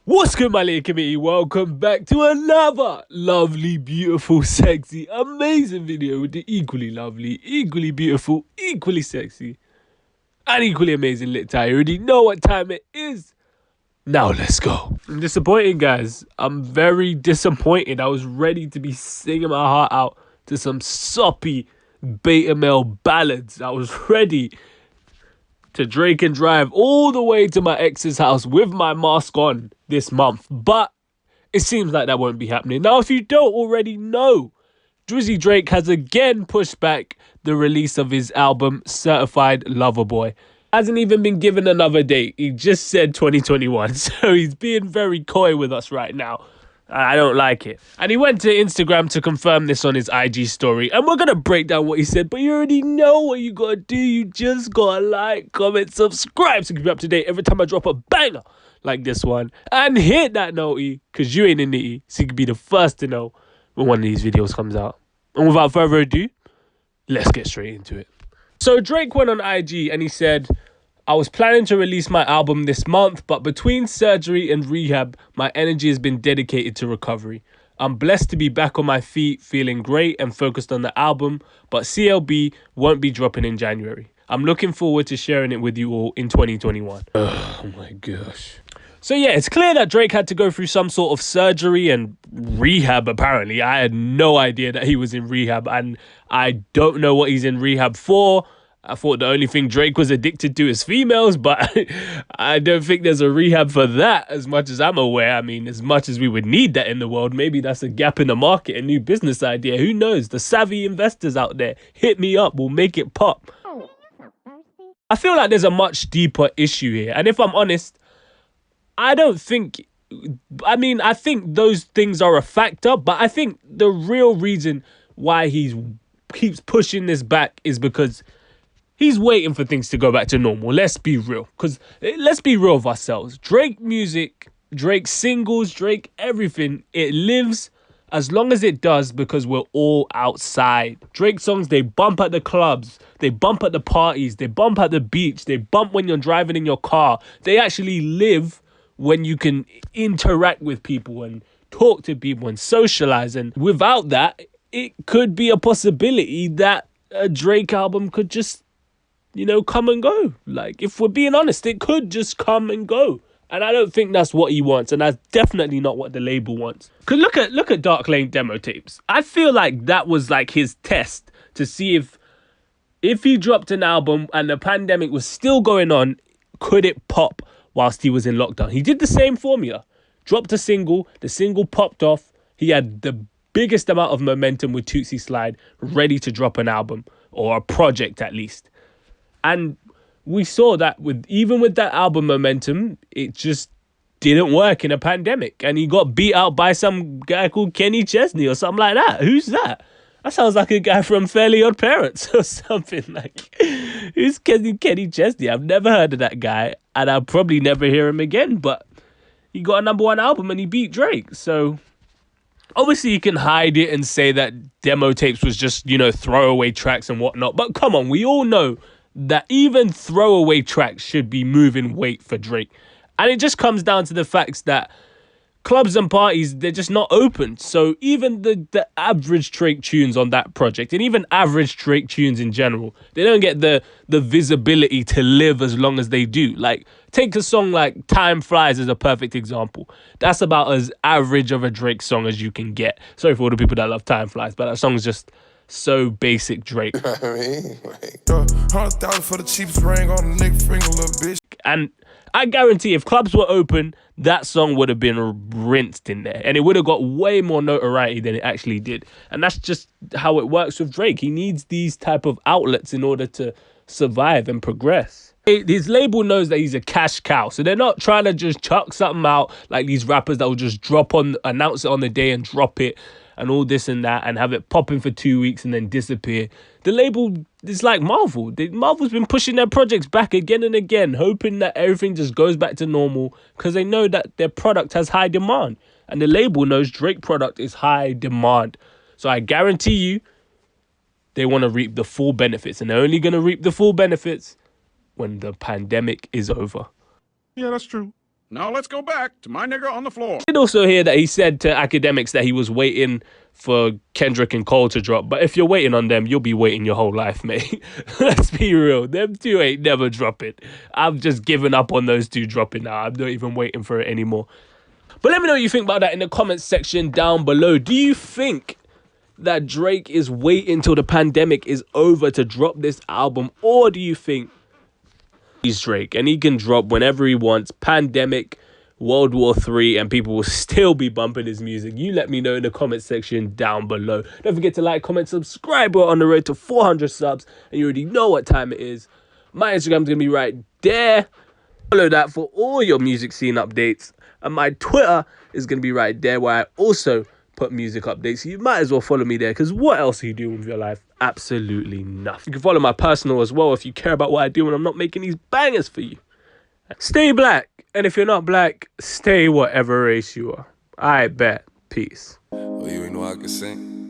What's good, my little community? Welcome back to another lovely, beautiful, sexy, amazing video with the equally lovely, equally beautiful, equally sexy, and equally amazing lit tie. You already know what time it is. Now let's go. I'm disappointed, guys. I'm very disappointed. I was ready to be singing my heart out to some soppy beta male ballads. I was ready to Drake and drive all the way to my ex's house with my mask on this month. But it seems like that won't be happening. Now, if you don't already know, Drizzy Drake has again pushed back the release of his album, Certified Lover Boy. Hasn't even been given another date. He just said 2021. So he's being very coy with us right now. I don't like it. And he went to Instagram to confirm this on his IG story. And we're going to break down what he said. But you already know what you got to do. You just got to like, comment, subscribe to keep you up to date every time I drop a banger like this one. And hit that notey, because you ain't in the so you can be the first to know when one of these videos comes out. And without further ado, let's get straight into it. So Drake went on IG and he said, I was planning to release my album this month, but between surgery and rehab, my energy has been dedicated to recovery. I'm blessed to be back on my feet, feeling great and focused on the album, but CLB won't be dropping in January. I'm looking forward to sharing it with you all in 2021. Oh my gosh. So yeah, it's clear that Drake had to go through some sort of surgery and rehab, apparently. I had no idea that he was in rehab, and I don't know what he's in rehab for. I thought the only thing Drake was addicted to is females, but I don't think there's a rehab for that as much as I'm aware. I mean, as much as we would need that in the world, maybe that's a gap in the market, a new business idea. Who knows? The savvy investors out there, hit me up. We'll make it pop. I feel like there's a much deeper issue here. And if I'm honest, I think those things are a factor, but I think the real reason why he keeps pushing this back is because he's waiting for things to go back to normal. Let's be real. Because let's be real with ourselves. Drake music, Drake singles, Drake everything, it lives as long as it does because we're all outside. Drake songs, they bump at the clubs. They bump at the parties. They bump at the beach. They bump when you're driving in your car. They actually live when you can interact with people and talk to people and socialize. And without that, it could be a possibility that a Drake album could just come and go. Like, if we're being honest, it could just come and go. And I don't think that's what he wants. And that's definitely not what the label wants. Because look at Dark Lane demo tapes. I feel like that was like his test to see if he dropped an album and the pandemic was still going on, could it pop whilst he was in lockdown? He did the same formula. Dropped a single. The single popped off. He had the biggest amount of momentum with Tootsie Slide, ready to drop an album or a project at least. And we saw that even with that album momentum, it just didn't work in a pandemic. And he got beat out by some guy called Kenny Chesney or something like that. Who's that? That sounds like a guy from Fairly Odd Parents or something. Like, who's Kenny Chesney? I've never heard of that guy, and I'll probably never hear him again. But he got a #1 album and he beat Drake. So obviously you can hide it and say that demo tapes was just, throwaway tracks and whatnot. But come on, we all know that even throwaway tracks should be moving weight for Drake. And it just comes down to the facts that clubs and parties, they're just not open. So even the average Drake tunes on that project, and even average Drake tunes in general, they don't get the visibility to live as long as they do. Like, take a song like Time Flies as a perfect example. That's about as average of a Drake song as you can get. Sorry for all the people that love Time Flies, but that song's just so basic Drake. You know what I mean? Like, 100,000 for the cheapest ring on the nigga finger, little bitch. And I guarantee if clubs were open, that song would have been rinsed in there. And it would have got way more notoriety than it actually did. And that's just how it works with Drake. He needs these type of outlets in order to survive and progress. His label knows that he's a cash cow. So they're not trying to just chuck something out like these rappers that will just announce it on the day and drop it and all this and that and have it popping for 2 weeks and then disappear. The label is like Marvel. Marvel's been pushing their projects back again and again, hoping that everything just goes back to normal because they know that their product has high demand. And the label knows Drake product is high demand. So I guarantee you, they want to reap the full benefits. And they're only going to reap the full benefits when the pandemic is over. Yeah, that's true. Now let's go back to my nigger on the floor. I did also hear that he said to academics that he was waiting for Kendrick and Cole to drop. But if you're waiting on them, you'll be waiting your whole life, mate. Let's be real. Them two ain't never dropping. I've just given up on those two dropping now. I'm not even waiting for it anymore. But let me know what you think about that in the comments section down below. Do you think that Drake is waiting till the pandemic is over to drop this album? Or do you think he's Drake and he can drop whenever he wants, pandemic, World War III, and people will still be bumping his music? You let me know in the comment section down below. Don't forget to like, comment, subscribe. We're on the road to 400 subs, and you already know what time it is. My Instagram's going to be right there. Follow that for all your music scene updates. And my Twitter is going to be right there, where I also put music updates. So you might as well follow me there, because what else are you doing with your life? Absolutely nothing. You can follow my personal as well if you care about what I do when I'm not making these bangers for you. Stay black. And if you're not black, stay whatever race you are. I bet. Peace. Oh, you ain't know I could sing?